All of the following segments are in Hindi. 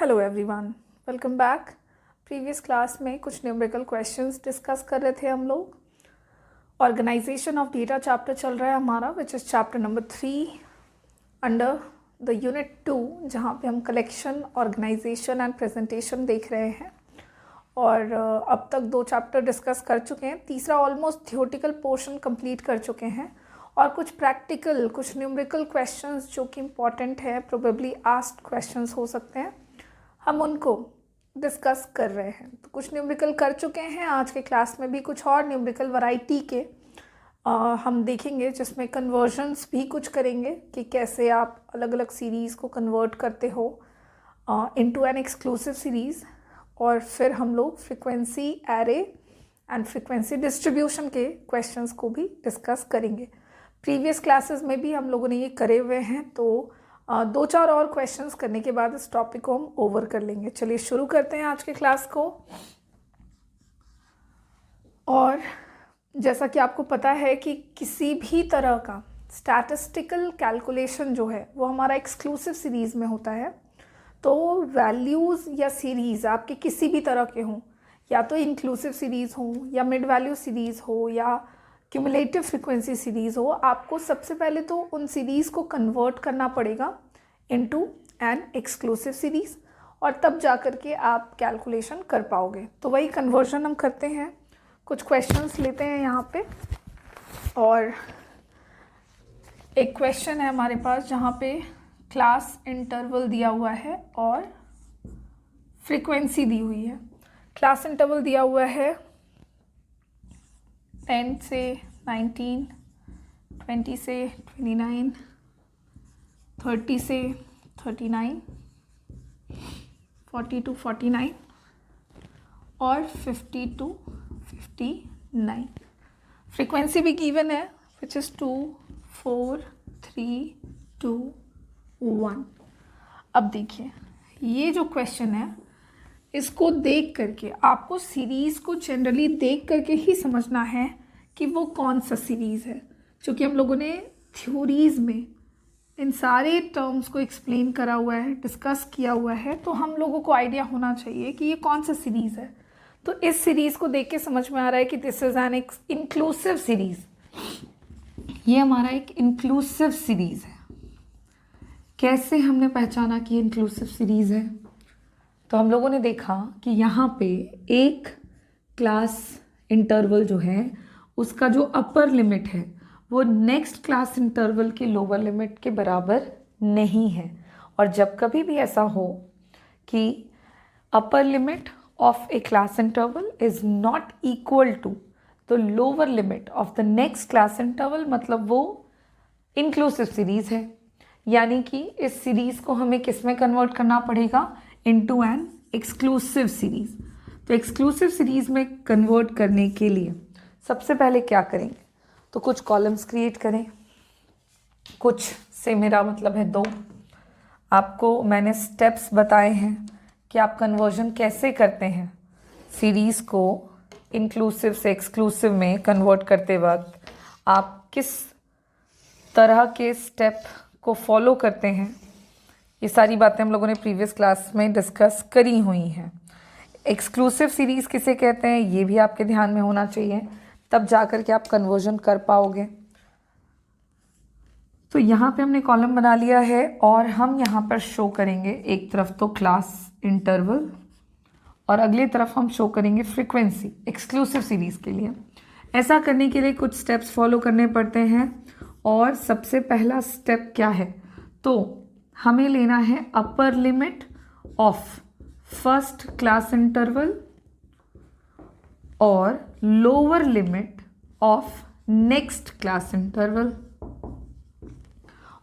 Hello everyone, welcome back. Previous class में कुछ न्यूमेरिकल क्वेश्चंस डिस्कस कर रहे थे हम लोग। ऑर्गेनाइजेशन ऑफ डेटा चैप्टर चल रहा है हमारा, which is chapter number 3 under the unit 2, जहाँ पे हम कलेक्शन, ऑर्गेनाइजेशन एंड प्रेजेंटेशन देख रहे हैं। और अब तक 2 चैप्टर डिस्कस कर चुके हैं, तीसरा ऑलमोस्ट थियोटिकल पोर्शन कंप्लीट कर चुके हैं और कुछ प्रैक्टिकल, कुछ न्यूमेरिकल क्वेश्चंस जो कि इम्पॉर्टेंट है, प्रोबेबली आस्क्ड क्वेश्चंस हो सकते हैं, हम उनको डिस्कस कर रहे हैं। तो कुछ न्यूमेरिकल कर चुके हैं, आज के क्लास में भी कुछ और न्यूमेरिकल वैरायटी के हम देखेंगे, जिसमें कन्वर्जन्स भी कुछ करेंगे कि कैसे आप अलग अलग सीरीज़ को कन्वर्ट करते हो इनटू एन एक्सक्लूसिव सीरीज़। और फिर हम लोग frequency array and frequency distribution के क्वेश्चंस को भी डिस्कस करेंगे। प्रीवियस क्लासेस में भी हम लोगों ने ये करे हुए हैं, तो 2-4 और क्वेश्चंस करने के बाद इस टॉपिक को हम ओवर कर लेंगे। चलिए शुरू करते हैं आज के क्लास को। और जैसा कि आपको पता है कि किसी भी तरह का स्टैटिस्टिकल कैलकुलेशन जो है वो हमारा एक्सक्लूसिव सीरीज़ में होता है। तो वैल्यूज़ या सीरीज़ आपके किसी भी तरह के हों, या तो इंक्लूसिव सीरीज़ हो, या मिड वैल्यू सीरीज़ हो, या क्यूमुलेटिव फ्रीक्वेंसी सीरीज़ हो, आपको सबसे पहले तो उन सीरीज़ को कन्वर्ट करना पड़ेगा इनटू एन एक्सक्लूसिव सीरीज़, और तब जा कर के आप कैलकुलेशन कर पाओगे। तो वही कन्वर्जन हम करते हैं। कुछ क्वेश्चंस लेते हैं यहाँ पे, और एक क्वेश्चन है हमारे पास जहाँ पे क्लास इंटरवल दिया हुआ है और फ्रीक्वेंसी दी हुई है। क्लास इंटरवल दिया हुआ है 10 से 19, 20 से 29, 30 से 39, 40 to 49 और 50 to 59। फ्रीक्वेंसी भी गिवन है, विच इज़ 2, 4, 3, 2, 1। अब देखिए, ये जो क्वेश्चन है इसको देख करके आपको सीरीज़ को जनरली देख करके ही समझना है कि वो कौन सा सीरीज़ है। क्योंकि हम लोगों ने थ्योरीज़ में इन सारे टर्म्स को एक्सप्लेन करा हुआ है, डिस्कस किया हुआ है, तो हम लोगों को आइडिया होना चाहिए कि ये कौन सा सीरीज़ है। तो इस सीरीज़ को देख के समझ में आ रहा है कि this is an inclusive series. ये हमारा एक इंक्लूसिव सीरीज़ है। कैसे हमने पहचाना कि इंक्लूसिव सीरीज़ है? तो हम लोगों ने देखा कि यहाँ पे एक क्लास इंटरवल जो है उसका जो अपर लिमिट है वो नेक्स्ट क्लास इंटरवल के लोअर लिमिट के बराबर नहीं है। और जब कभी भी ऐसा हो कि upper limit of a class interval is not equal to the lower limit of the next class interval, मतलब वो इंक्लूसिव सीरीज़ है। यानी कि इस सीरीज़ को हमें किस में कन्वर्ट करना पड़ेगा? Into an exclusive series. तो एक्सक्लूसिव सीरीज़ में कन्वर्ट करने के लिए सबसे पहले क्या करेंगे? तो कुछ कॉलम्स क्रिएट करें। कुछ से मेरा मतलब है 2। आपको मैंने स्टेप्स बताए हैं कि आप कन्वर्जन कैसे करते हैं। सीरीज़ को इंक्लूसिव से एक्सक्लूसिव में कन्वर्ट करते वक्त आप किस तरह के स्टेप को फॉलो करते हैं, ये सारी बातें हम लोगों ने प्रीवियस क्लास में डिस्कस करी हुई हैं। एक्सक्लूसिव सीरीज़ किसे कहते हैं ये भी आपके ध्यान में होना चाहिए, तब जा कर के आप कन्वर्जन कर पाओगे। तो यहाँ पे हमने कॉलम बना लिया है और हम यहाँ पर शो करेंगे, एक तरफ तो क्लास इंटरवल और अगली तरफ हम शो करेंगे फ्रीक्वेंसी एक्सक्लूसिव सीरीज़ के लिए। ऐसा करने के लिए कुछ स्टेप्स फॉलो करने पड़ते हैं। और सबसे पहला स्टेप क्या है? तो हमें लेना है upper limit of first class interval और lower limit of next class interval,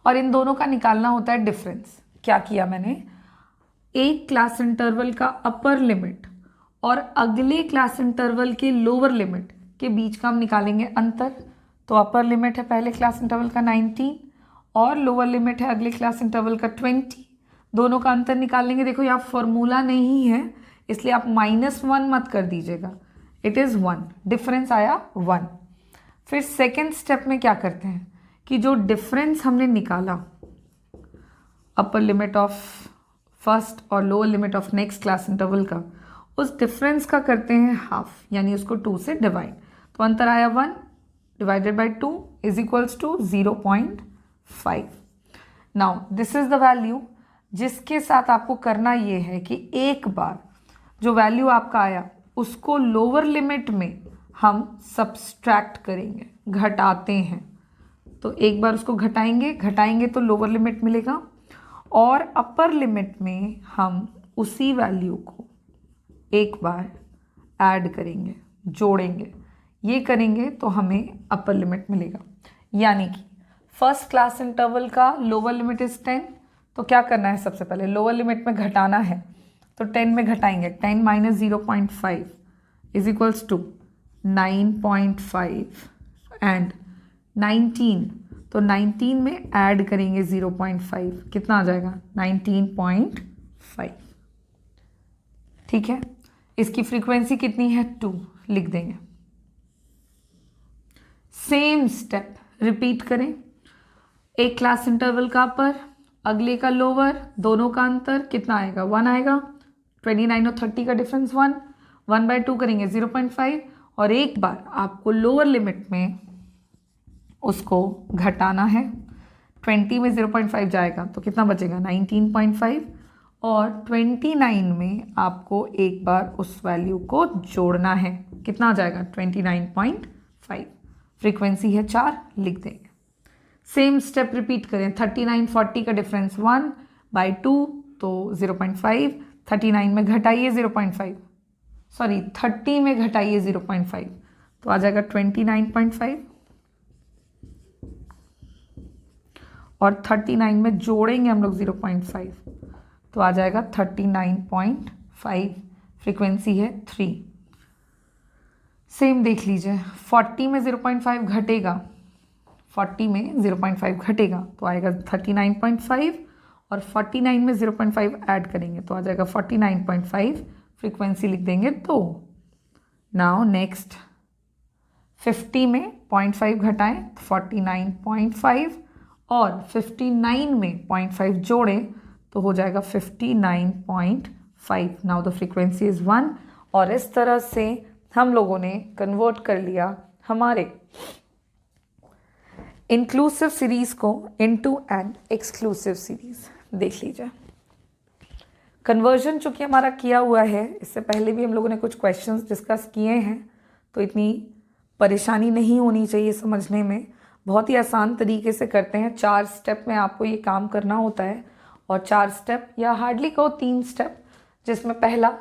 और इन दोनों का निकालना होता है डिफरेंस। क्या किया मैंने? एक क्लास इंटरवल का अपर लिमिट और अगले क्लास इंटरवल के लोअर लिमिट के बीच का हम निकालेंगे अंतर। तो अपर लिमिट है पहले क्लास इंटरवल का 19 और लोअर लिमिट है अगले क्लास इंटरवल का 20। दोनों का अंतर निकालेंगे। देखो यहाँ फॉर्मूला नहीं है, इसलिए आप -1 मत कर दीजिएगा, इट इज़ 1, डिफरेंस आया 1। फिर सेकेंड स्टेप में क्या करते हैं कि जो डिफरेंस हमने निकाला, अपर लिमिट ऑफ फर्स्ट और lower limit of next class interval का, उस डिफरेंस का करते हैं हाफ, यानी उसको 2 से डिवाइड। तो अंतर आया 1 divided by 2 is equals to 0.5। Now this is the value जिसके साथ आपको करना ये है कि एक बार जो वैल्यू आपका आया उसको लोअर लिमिट में हम सब्सट्रैक्ट करेंगे, घटाते हैं। तो एक बार उसको घटाएंगे तो लोअर लिमिट मिलेगा, और अपर लिमिट में हम उसी वैल्यू को एक बार ऐड करेंगे, जोड़ेंगे। ये करेंगे तो हमें अपर लिमिट मिलेगा। यानी कि फर्स्ट क्लास इंटरवल का लोअर लिमिट इज 10, तो क्या करना है, सबसे पहले लोअर लिमिट में घटाना है, तो 10 में घटाएंगे। 10 minus 0.5 is equals to 9.5 and 19, तो 19 में ऐड करेंगे 0.5, कितना आ जाएगा 19.5। ठीक है, इसकी फ्रीक्वेंसी कितनी है 2, लिख देंगे। सेम स्टेप रिपीट करें, एक क्लास इंटरवल का अपर, अगले का लोअर, दोनों का अंतर कितना आएगा 1 आएगा। 29 और 30 का डिफरेंस 1/2 करेंगे 0.5, और एक बार आपको लोअर लिमिट में उसको घटाना है। 20 में 0.5 जाएगा तो कितना बचेगा 19.5, और 29 में आपको एक बार उस वैल्यू को जोड़ना है, कितना आ जाएगा 29.5। फ्रीक्वेंसी है 4, लिख देंगे। सेम स्टेप रिपीट करें, 39-40 का डिफरेंस 1/2 तो 0.5, 39 में घटाइए 0.5, सॉरी 30 में घटाइए 0.5 तो आ जाएगा 29.5, और 39 में जोड़ेंगे हम लोग 0.5 तो आ जाएगा 39.5। फ्रीक्वेंसी है 3। सेम देख लीजिए, 40 में 0.5 घटेगा, 40 में 0.5 घटेगा तो आएगा 39.5, और 49 में 0.5 ऐड करेंगे तो आ जाएगा 49.5। फ्रीक्वेंसी लिख देंगे 2। नाउ नेक्स्ट 50 में 0.5 घटाएं 49.5, और 59 में 0.5 जोड़ें तो हो जाएगा 59.5। नाउ द फ्रीक्वेंसी इज़ 1, और इस तरह से हम लोगों ने कन्वर्ट कर लिया हमारे इंक्लूसिव सीरीज को इनटू एन एक्सक्लूसिव सीरीज। देख लीजिए, कन्वर्जन चूंकि हमारा किया हुआ है, इससे पहले भी हम लोगों ने कुछ क्वेश्चंस डिस्कस किए हैं, तो इतनी परेशानी नहीं होनी चाहिए समझने में। बहुत ही आसान तरीके से करते हैं, 4 स्टेप में आपको ये काम करना होता है, और 4 स्टेप या हार्डली कहो 3 स्टेप, जिसमें पहला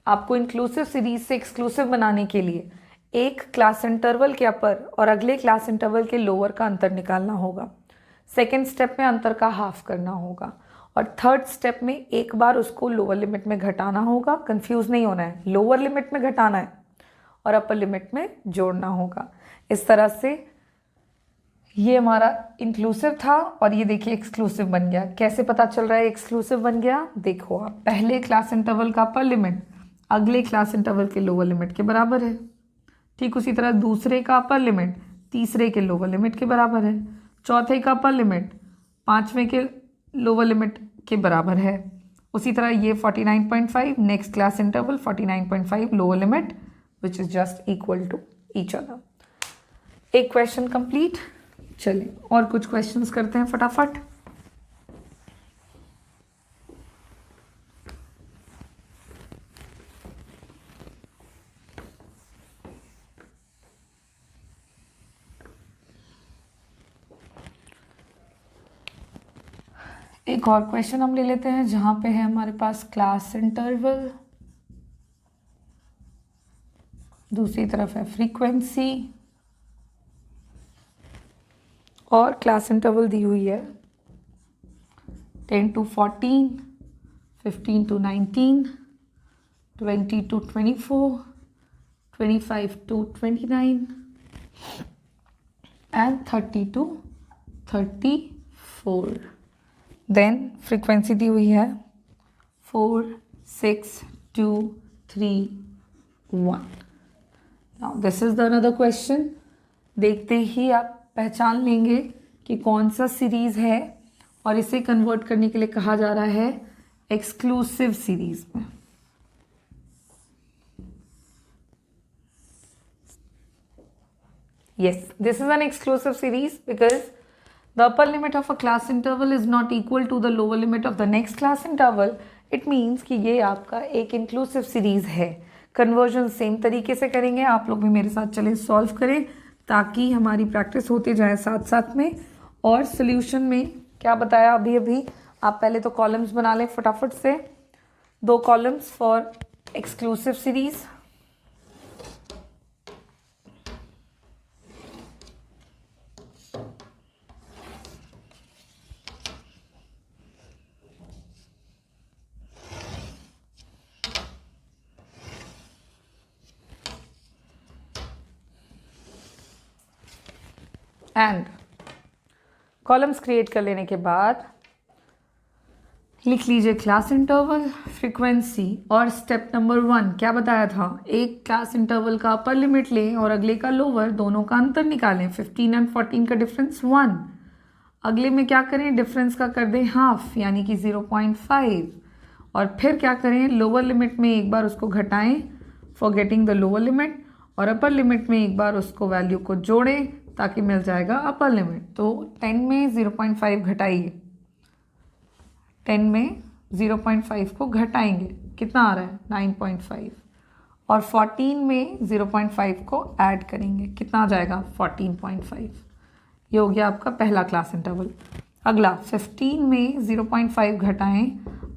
आपको इंक्लूसिव सीरीज से एक्सक्लूसिव बनाने के लिए एक क्लास इंटरवल के अपर और अगले क्लास इंटरवल के लोअर का अंतर निकालना होगा। सेकेंड स्टेप में अंतर का हाफ करना होगा, और थर्ड स्टेप में एक बार उसको लोअर लिमिट में घटाना होगा। कंफ्यूज नहीं होना है, लोअर लिमिट में घटाना है और अपर लिमिट में जोड़ना होगा। इस तरह से ये हमारा इंक्लूसिव था, और ये देखिए एक्सक्लूसिव बन गया। कैसे पता चल रहा है एक्सक्लूसिव बन गया, देखो आप, पहले क्लास इंटरवल का अपर लिमिट अगले क्लास इंटरवल के लोअर लिमिट के बराबर है। ठीक उसी तरह दूसरे का अपर लिमिट तीसरे के लोअर लिमिट के बराबर है। चौथे का अपर लिमिट पांचवें के लोअर लिमिट के बराबर है। उसी तरह ये 49.5 next class interval, 49.5 lower limit, which is just equal to each other. एक क्वेश्चन कंप्लीट। चलिए और कुछ क्वेश्चंस करते हैं फटाफट। एक और क्वेश्चन हम ले लेते हैं, जहां पे है हमारे पास क्लास इंटरवल, दूसरी तरफ है फ्रीक्वेंसी, और क्लास इंटरवल दी हुई है 10 to 14, 15 to 19, 20 to 24, 25 to 29 and 30 to 34। Then frequency दी हुई है 4, 6, 2, 3, 1। Now this is the another question. देखते ही आप पहचान लेंगे कि कौन सा सीरीज है, और इसे कन्वर्ट करने के लिए कहा जा रहा है एक्सक्लूसिव सीरीज में। Yes, this is an exclusive series because the upper limit of a class interval is not equal to the lower limit of the next class interval. It means कि ये आपका एक inclusive series है। Conversion सेम तरीके से करेंगे, आप लोग भी मेरे साथ चले सॉल्व करें ताकि हमारी प्रैक्टिस होती जाए साथ साथ में। और सोल्यूशन में क्या बताया अभी अभी, आप पहले तो कॉलम्स बना लें फटाफट से, 2 columns for exclusive series. And columns create कर लेने के बाद लिख लीजिए क्लास इंटरवल, फ्रीक्वेंसी और स्टेप नंबर 1 क्या बताया था, एक क्लास इंटरवल का अपर लिमिट लें और अगले का लोअर, दोनों का अंतर निकालें। 15 एंड 14 का डिफरेंस 1, अगले में क्या करें, डिफरेंस का कर दें हाफ यानी कि 0.5, और फिर क्या करें, लोअर लिमिट में एक बार उसको घटाएं for getting the lower limit, और अपर लिमिट में एक बार उसको वैल्यू को जोड़ें ताकि मिल जाएगा अपर लिमिट। तो 10 में 0.5 घटाइए, 10 में 0.5 को घटाएंगे, कितना आ रहा है 9.5, और 14 में 0.5 को ऐड करेंगे, कितना आ जाएगा 14.5। ये हो गया आपका पहला क्लास इंटरवल। अगला 15 में 0.5 घटाएं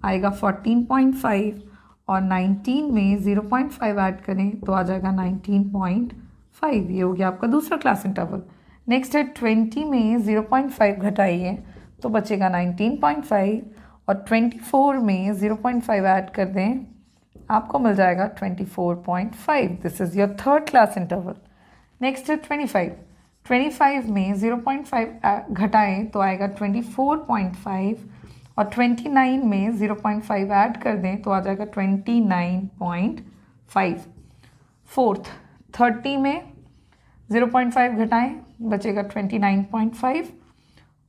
आएगा 14.5, और 19 में 0.5 ऐड करें तो आ जाएगा 19.5। ये हो गया आपका दूसरा क्लास इंटरवल। नेक्स्ट है 20 में 0.5 घटाइए तो बचेगा 19.5, और 24 में 0.5 ऐड कर दें आपको मिल जाएगा 24.5। This is your third class interval. Next है 25 में 0.5 घटाएं तो आएगा 24.5, और 29 में 0.5 ऐड कर दें तो आ जाएगा 29.5। फोर्थ 30 में 0.5 घटाएं बचेगा 29.5,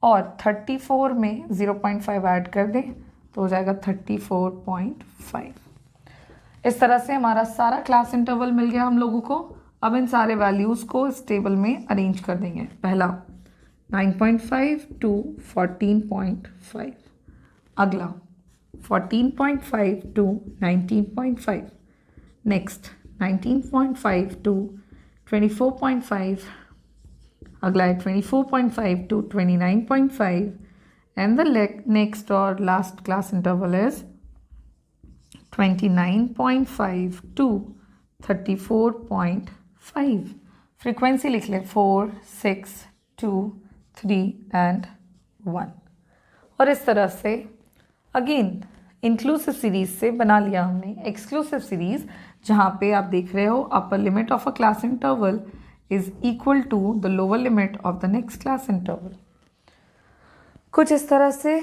और 34 में 0.5 ऐड कर दें तो हो जाएगा 34.5। इस तरह से हमारा सारा क्लास इंटरवल मिल गया हम लोगों को। अब इन सारे वैल्यूज़ को इस टेबल में अरेंज कर देंगे। पहला 9.5 टू 14.5, अगला 14.5 टू 19.5, नेक्स्ट 19.5 टू 24.5, अगला है 24.5 टू 29.5, एंड द नेक्स्ट और last class interval is 29.5 to 34.5। Frequency लिख ले 4, 6, 2, 3 एंड 1। और इस तरह से अगेन इंक्लूसिव सीरीज से बना लिया हमने एक्सक्लूसिव सीरीज, जहाँ पे आप देख रहे हो upper limit of a class interval is equal to the lower limit of the next class interval. कुछ इस तरह से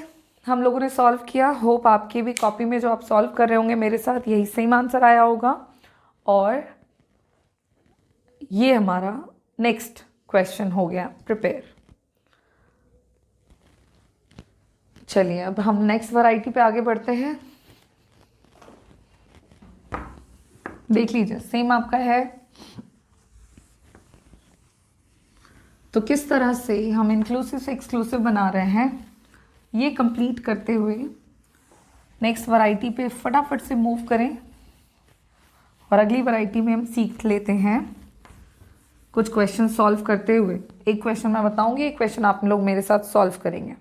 हम लोगों ने सॉल्व किया। होप आपकी भी कॉपी में जो आप सॉल्व कर रहे होंगे मेरे साथ यही सेम आंसर आया होगा। और ये हमारा नेक्स्ट क्वेश्चन हो गया प्रिपेयर। चलिए अब हम नेक्स्ट वैरायटी पे आगे बढ़ते हैं। देख लीजिए सेम आपका है, तो किस तरह से हम इंक्लूसिव से एक्सक्लूसिव बना रहे हैं ये कंप्लीट करते हुए नेक्स्ट वैरायटी पे फटाफट से मूव करें। और अगली वैरायटी में हम सीख लेते हैं कुछ क्वेश्चन सॉल्व करते हुए। एक क्वेश्चन मैं बताऊंगी, एक क्वेश्चन आप लोग मेरे साथ सॉल्व करेंगे।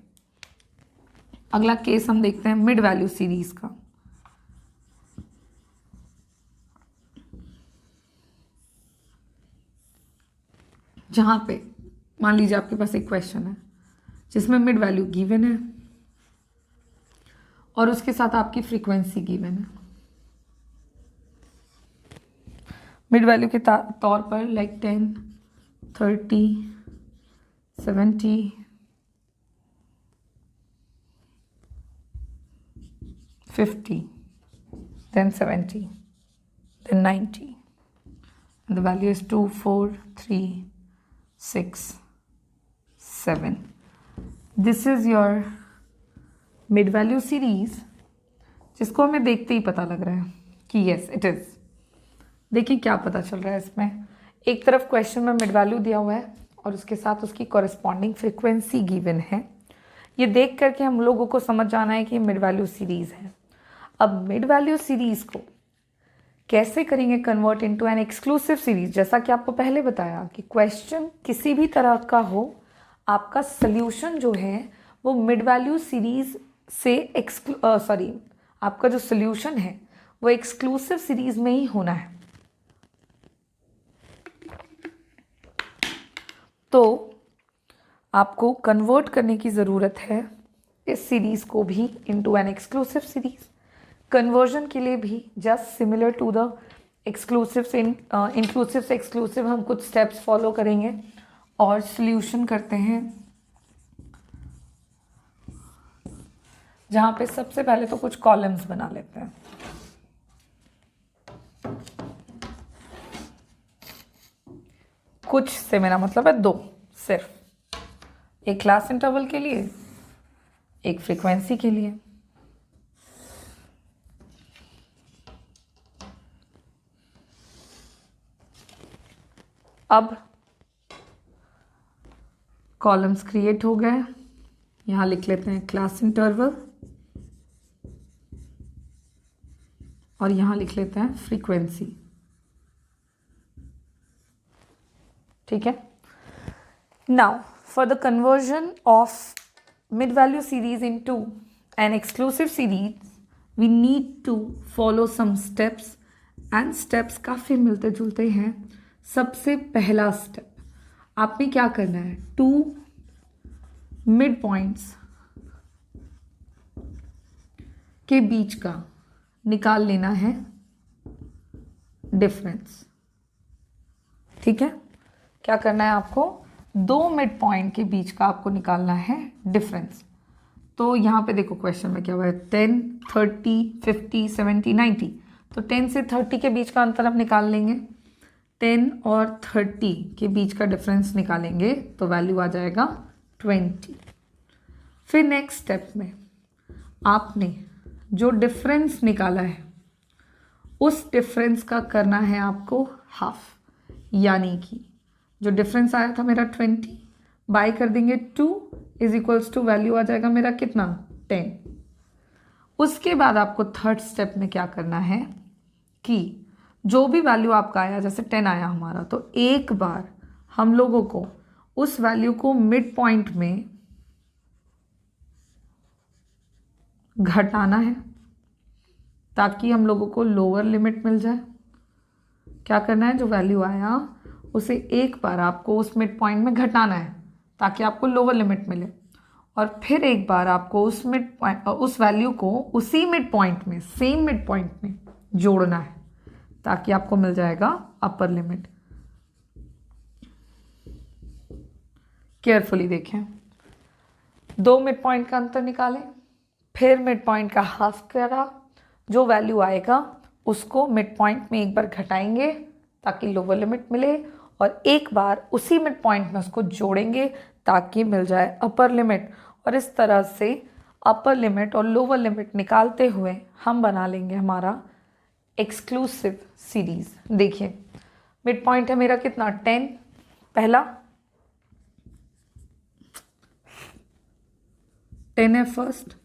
अगला केस हम देखते हैं मिड वैल्यू सीरीज का। जहां पे मान लीजिए आपके पास एक क्वेश्चन है जिसमें मिड वैल्यू गिवन है और उसके साथ आपकी फ्रीक्वेंसी गिवन है। मिड वैल्यू के तौर पर like 10, 30, 70, 50, then 70, then 90, and the value is 2, 4, 3, 6, 7. This is your mid value series जिसको हमें देखते ही पता लग रहा है कि यस इट इज़। देखिए क्या पता चल रहा है इसमें। एक तरफ क्वेश्चन में मिड वैल्यू दिया हुआ है और उसके साथ उसकी कॉरेस्पॉन्डिंग फ्रीक्वेंसी गिवन है। ये देख करके हम लोगों को समझ जाना है कि ये मिड वैल्यू सीरीज़ है। अब मिड वैल्यू सीरीज़ को कैसे करेंगे convert into an exclusive series. जैसा कि आपको पहले बताया कि क्वेश्चन किसी भी तरह का हो, आपका सल्यूशन जो है वो मिड वैल्यू सीरीज से आपका जो सल्यूशन है वो एक्सक्लूसिव सीरीज में ही होना है। तो आपको कन्वर्ट करने की ज़रूरत है इस सीरीज़ को भी into an exclusive series. Conversion के लिए भी just similar to the exclusive से इंक्लूसिव से एक्सक्लूसिव हम कुछ स्टेप्स फॉलो करेंगे और सॉल्यूशन करते हैं, जहाँ पे सबसे पहले तो कुछ कॉलम्स बना लेते हैं। कुछ से मेरा मतलब है दो, सिर्फ एक क्लास इंटरवल के लिए, एक फ्रीक्वेंसी के लिए। अब कॉलम्स क्रिएट हो गए, यहाँ लिख लेते हैं क्लास इंटरवल और यहाँ लिख लेते हैं फ्रीक्वेंसी। ठीक है। Now for the conversion of mid value series into an exclusive series we need to follow some steps, and steps काफ़ी मिलते जुलते हैं। सबसे पहला स्टेप आपने क्या करना है, टू मिड पॉइंट्स के बीच का निकाल लेना है डिफरेंस। ठीक है, क्या करना है आपको, दो मिड पॉइंट के बीच का आपको निकालना है डिफरेंस। तो यहाँ पे देखो क्वेश्चन में क्या हुआ है, 10, 30, 50, 70, 90। तो 10 से 30 के बीच का अंतर हम निकाल लेंगे। 10 और 30 के बीच का डिफरेंस निकालेंगे तो वैल्यू आ जाएगा 20। फिर नेक्स्ट स्टेप में आपने जो डिफरेंस निकाला है उस डिफरेंस का करना है आपको हाफ, यानी कि जो डिफरेंस आया था मेरा 20 बाय कर देंगे 2 इज इक्वल्स टू वैल्यू आ जाएगा मेरा कितना, 10। उसके बाद आपको थर्ड स्टेप में क्या करना है कि जो भी वैल्यू आपका आया, जैसे 10 आया हमारा, तो एक बार हम लोगों को उस वैल्यू को मिड पॉइंट में घटाना है ताकि हम लोगों को लोअर लिमिट मिल जाए। क्या करना है, जो वैल्यू आया उसे एक बार आपको उस मिड पॉइंट में घटाना है ताकि आपको लोअर लिमिट मिले, और फिर एक बार आपको उस वैल्यू को उसी मिड पॉइंट में, सेम मिड पॉइंट में जोड़ना है ताकि आपको मिल जाएगा अपर लिमिट। केयरफुली देखें, दो मिड पॉइंट का अंतर निकालें, फिर मिड पॉइंट का हाफ करा, जो वैल्यू आएगा उसको मिड पॉइंट में एक बार घटाएंगे ताकि लोअर लिमिट मिले, और एक बार उसी मिड पॉइंट में उसको जोड़ेंगे ताकि मिल जाए अपर लिमिट। और इस तरह से अपर लिमिट और लोअर लिमिट निकालते हुए हम बना लेंगे हमारा एक्सक्लूसिव सीरीज। देखिए मिड पॉइंट है मेरा कितना, 10 पहला, 10 है फर्स्ट,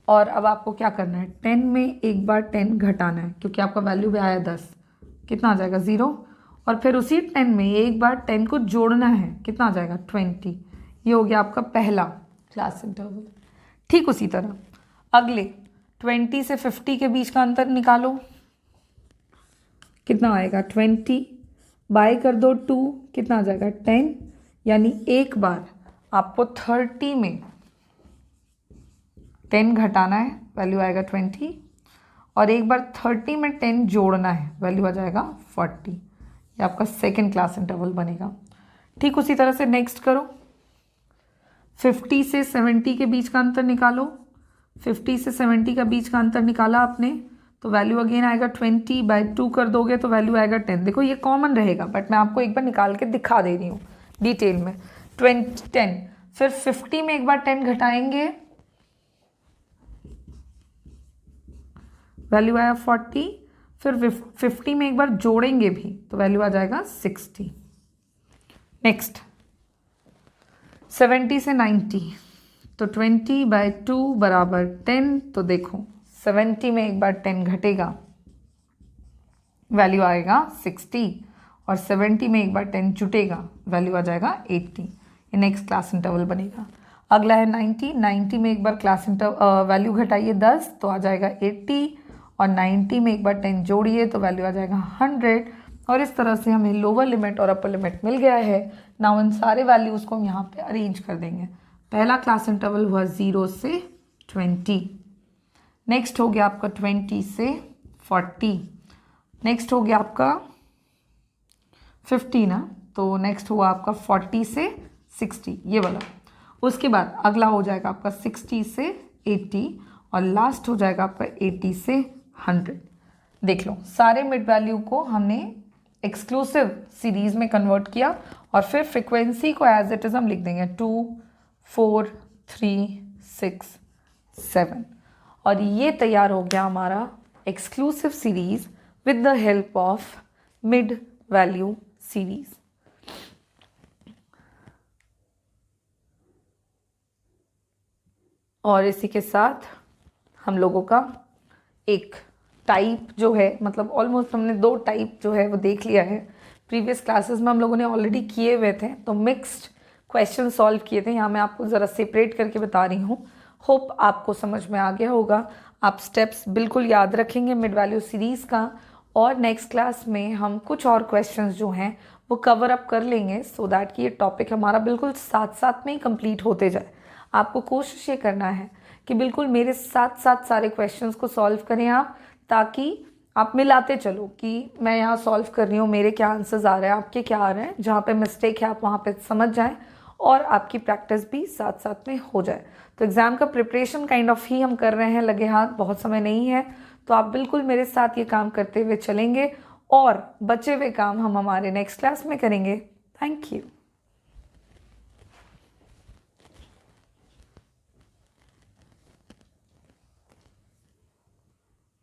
और अब आपको क्या करना है, 10 में एक बार 10 घटाना है क्योंकि आपका वैल्यू भी आया 10, कितना आ जाएगा 0, और फिर उसी 10 में एक बार 10 को जोड़ना है, कितना आ जाएगा 20। ये हो गया आपका पहला क्लास इंटरवल। ठीक उसी तरह अगले 20 से 50 के बीच का अंतर निकालो, कितना आएगा 20 बाय कर दो 2, कितना आ जाएगा 10, यानी एक बार आपको 30 में 10 घटाना है, वैल्यू आएगा 20, और एक बार 30 में 10 जोड़ना है, वैल्यू आ जाएगा 40। ये आपका सेकेंड क्लास इंटरवल बनेगा। ठीक उसी तरह से नेक्स्ट करो, 50 से 70 के बीच का अंतर निकालो। 50 से 70 का बीच का अंतर निकाला आपने तो वैल्यू अगेन आएगा 20, बाय 2 कर दोगे तो वैल्यू आएगा 10। देखो ये कॉमन रहेगा बट मैं आपको एक बार निकाल के दिखा दे रही हूँ डिटेल में। 10 फिर 50 में एक बार 10 घटाएंगे वैल्यू आया 40, फिर 50 में एक बार जोड़ेंगे भी तो वैल्यू आ जाएगा 60। नेक्स्ट 70 से 90, तो 20/2 बराबर 10। तो देखो 70 में एक बार 10 घटेगा, वैल्यू आएगा 60, और 70 में एक बार 10 जुटेगा, वैल्यू आ जाएगा 80। ये नेक्स्ट क्लास इंटरवल बनेगा। अगला है 90, 90 में एक बार वैल्यू घटाइए 10 तो आ जाएगा 80, और 90 में एक बार 10 जोड़िए तो वैल्यू आ जाएगा 100। और इस तरह से हमें लोअर लिमिट और अपर लिमिट मिल गया है। नाउ इन सारे वैल्यूज़ को हम यहाँ पे अरेंज कर देंगे। पहला क्लास इंटरवल हुआ 0 से 20, नेक्स्ट हो गया आपका 20 से 40, नेक्स्ट हो गया आपका 50 ना, तो नेक्स्ट हुआ आपका 40 से 60 ये वाला। उसके बाद अगला हो जाएगा आपका 60 से 80, और लास्ट हो जाएगा आपका 80 से 100। देख लो सारे मिड वैल्यू को हमने एक्सक्लूसिव सीरीज में कन्वर्ट किया, और फिर फ्रिक्वेंसी को एज इट इज़ हम लिख देंगे 2, 4, 3, 6, 7। और ये तैयार हो गया हमारा exclusive series with the help of mid value series. और इसी के साथ हम लोगों का एक टाइप जो है, मतलब ऑलमोस्ट हमने 2 टाइप जो है वो देख लिया है। प्रीवियस क्लासेस में हम लोगों ने ऑलरेडी किए हुए थे, तो मिक्स्ड क्वेश्चन सॉल्व किए थे। यहाँ मैं आपको ज़रा सेपरेट करके बता रही हूँ। होप आपको समझ में आ गया होगा। आप स्टेप्स बिल्कुल याद रखेंगे मिड वैल्यू सीरीज़ का, और नेक्स्ट क्लास में हम कुछ और क्वेश्चंस जो हैं वो कवर अप कर लेंगे, सो दैट कि ये टॉपिक हमारा बिल्कुल साथ साथ में ही कंप्लीट होते जाए। आपको कोशिश ये करना है कि बिल्कुल मेरे साथ साथ सारे क्वेश्चंस को सॉल्व करें आप, ताकि आप मिलाते चलो कि मैं यहाँ सॉल्व कर रही हूँ, मेरे क्या आंसर्स आ रहे हैं, आपके क्या आ रहे हैं। जहाँ पे मिस्टेक है आप वहाँ पे समझ जाएं, और आपकी प्रैक्टिस भी साथ साथ में हो जाए। तो एग्ज़ाम का प्रिपरेशन काइंड ऑफ ही हम कर रहे हैं लगे हाथ, बहुत समय नहीं है। तो आप बिल्कुल मेरे साथ ये काम करते हुए चलेंगे, और बचे हुए काम हम हमारे नेक्स्ट क्लास में करेंगे। Thank you.